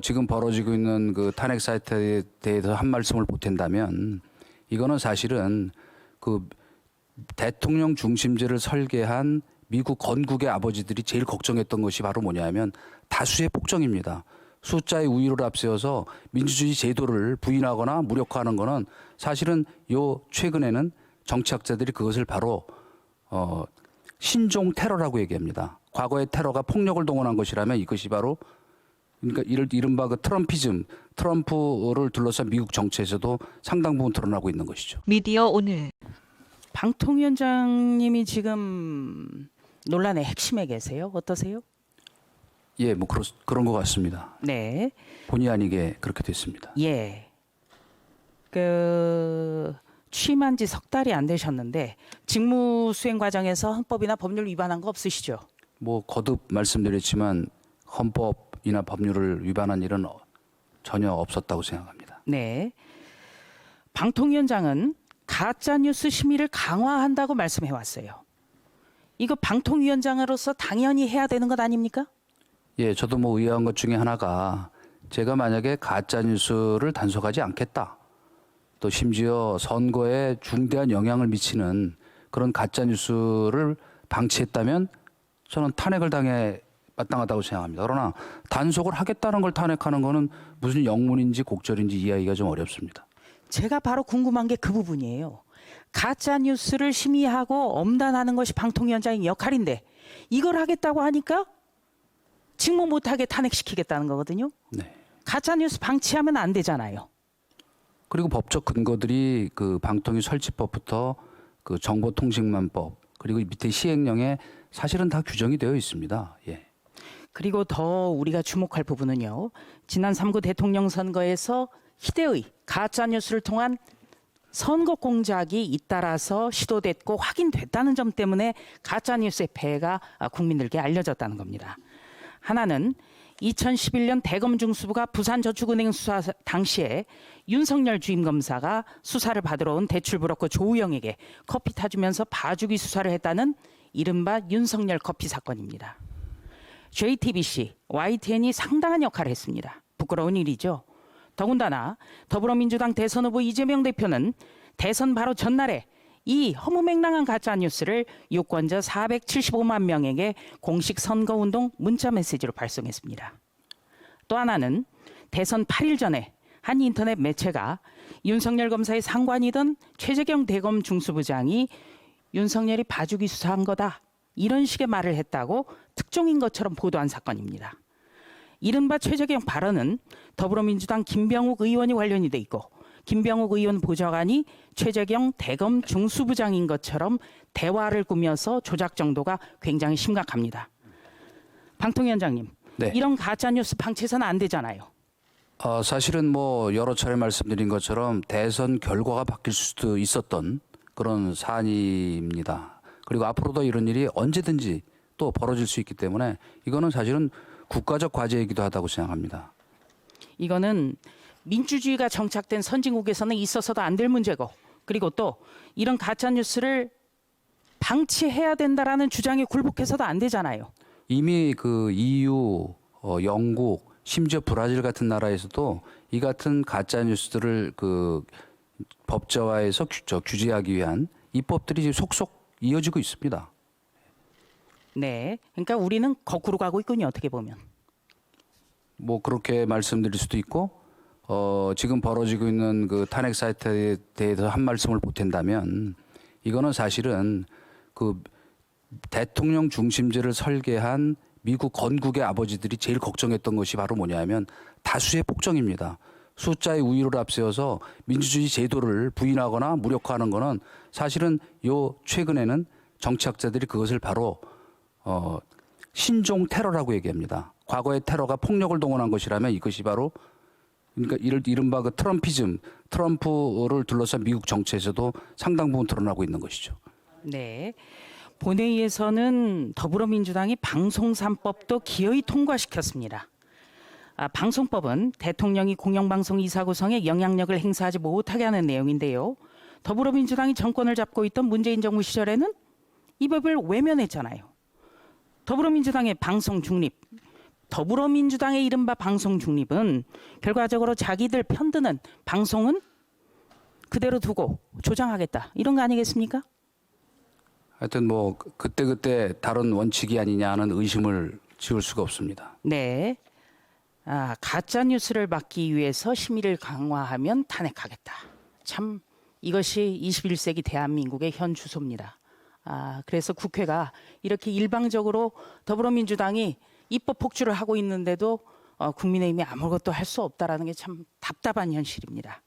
지금 벌어지고 있는 그 탄핵 사태에 대해서 한 말씀을 보탠다면 이거는 사실은 그 대통령 중심제를 설계한 미국 건국의 아버지들이 제일 걱정했던 것이 바로 뭐냐면 다수의 폭정입니다. 숫자의 우위를 앞세워서 민주주의 제도를 부인하거나 무력화하는 거는 사실은 요 최근에는 정치학자들이 그것을 바로 신종 테러라고 얘기합니다. 과거의 테러가 폭력을 동원한 것이라면 이것이 바로 그러니까 이른바 그 트럼피즘, 트럼프를 둘러싼 미국 정치에서도 상당 부분 드러나고 있는 것이죠. 미디어 오늘 방통위원장님이 지금 논란의 핵심에 계세요. 어떠세요? 예, 뭐 그런 것 같습니다. 네. 본의 아니게 그렇게 됐습니다. 예. 취임한 지 석 달이 안 되셨는데 직무 수행 과정에서 헌법이나 법률 위반한 거 없으시죠? 뭐 거듭 말씀드렸지만 헌법이나 법률을 위반한 일은 전혀 없었다고 생각합니다. 네. 방통위원장은 가짜뉴스 심의를 강화한다고 말씀해 왔어요. 이거 방통위원장으로서 당연히 해야 되는 것 아닙니까? 예, 저도 뭐 의아한 것 중에 하나가 제가 만약에 가짜 뉴스를 단속하지 않겠다. 또 심지어 선거에 중대한 영향을 미치는 그런 가짜 뉴스를 방치했다면 저는 탄핵을 당해 마땅하다고 생각합니다. 그러나 단속을 하겠다는 걸 탄핵하는 거는 무슨 영문인지 곡절인지 이해하기가 좀 어렵습니다. 제가 바로 궁금한 게 그 부분이에요. 가짜 뉴스를 심의하고 엄단하는 것이 방통위원장의 역할인데 이걸 하겠다고 하니까 직무 못하게 탄핵시키겠다는 거거든요. 네. 가짜 뉴스 방치하면 안 되잖아요. 그리고 법적 근거들이 그 방통위 설치법부터 그 정보통신망법 그리고 밑에 시행령에 사실은 다 규정이 되어 있습니다. 예. 그리고 더 우리가 주목할 부분은요. 지난 3구 대통령 선거에서 희대의 가짜 뉴스를 통한 선거 공작이 잇따라서 시도됐고 확인됐다는 점 때문에 가짜 뉴스의 폐해가 국민들께 알려졌다는 겁니다. 하나는 2011년 대검 중수부가 부산저축은행 수사 당시에 윤석열 주임검사가 수사를 받으러 온 대출브로커 조우영에게 커피 타주면서 봐주기 수사를 했다는 이른바 윤석열 커피 사건입니다. JTBC, YTN이 상당한 역할을 했습니다. 부끄러운 일이죠. 더군다나 더불어민주당 대선 후보 이재명 대표는 대선 바로 전날에 이 허무맹랑한 가짜뉴스를 유권자 475만 명에게 공식 선거운동 문자메시지로 발송했습니다. 또 하나는 대선 8일 전에 한 인터넷 매체가 윤석열 검사의 상관이던 최재경 대검 중수부장이 윤석열이 봐주기 수사한 거다 이런 식의 말을 했다고 특종인 것처럼 보도한 사건입니다. 이른바 최재경 발언은 더불어민주당 김병욱 의원이 관련이 돼 있고 김병욱 의원 보좌관이 최재경 대검 중수부장인 것처럼 대화를 꾸며서 조작 정도가 굉장히 심각합니다. 방통위원장님, 네. 이런 가짜뉴스 방치해서는 안 되잖아요. 사실은 뭐 여러 차례 말씀드린 것처럼 대선 결과가 바뀔 수도 있었던 그런 사안입니다. 그리고 앞으로도 이런 일이 언제든지 또 벌어질 수 있기 때문에 이거는 사실은 국가적 과제이기도 하다고 생각합니다. 이거는 민주주의가 정착된 선진국에서는 있어서도 안 될 문제고 그리고 또 이런 가짜뉴스를 방치해야 된다라는 주장에 굴복해서도 안 되잖아요. 이미 그 EU, 영국, 심지어 브라질 같은 나라에서도 이 같은 가짜 뉴스들을 그 법제화해서 규제하기 위한 입법들이 지금 속속 이어지고 있습니다. 네, 그러니까 우리는 거꾸로 가고 있군요. 어떻게 보면. 뭐 그렇게 말씀드릴 수도 있고 지금 벌어지고 있는 그 탄핵 사태에 대해서 한 말씀을 보탠다면 이거는 사실은 그 대통령 중심제를 설계한 미국 건국의 아버지들이 제일 걱정했던 것이 바로 뭐냐면 다수의 폭정입니다. 숫자의 우위를 앞세워서 민주주의 제도를 부인하거나 무력화하는 거는 사실은 요 최근에는 정치학자들이 그것을 바로 신종 테러라고 얘기합니다. 과거의 테러가 폭력을 동원한 것이라면 이것이 바로 그러니까 이른바 그 트럼피즘, 트럼프를 둘러싼 미국 정치에서도 상당 부분 드러나고 있는 것이죠. 네. 본회의에서는 더불어민주당이 방송 3법도 기어이 통과시켰습니다. 방송법은 대통령이 공영방송 이사 구성에 영향력을 행사하지 못하게 하는 내용인데요. 더불어민주당이 정권을 잡고 있던 문재인 정부 시절에는 이 법을 외면했잖아요. 더불어민주당의 방송 중립, 더불어민주당의 이른바 방송 중립은 결과적으로 자기들 편드는 방송은 그대로 두고 조장하겠다 이런 거 아니겠습니까? 하여튼 뭐 그때 다른 원칙이 아니냐는 의심을 지울 수가 없습니다. 네. 가짜 뉴스를 막기 위해서 심의를 강화하면 탄핵하겠다. 참 이것이 21세기 대한민국의 현 주소입니다. 그래서 국회가 이렇게 일방적으로 더불어민주당이 입법 폭주를 하고 있는데도 국민의힘이 아무것도 할 수 없다라는 게 참 답답한 현실입니다.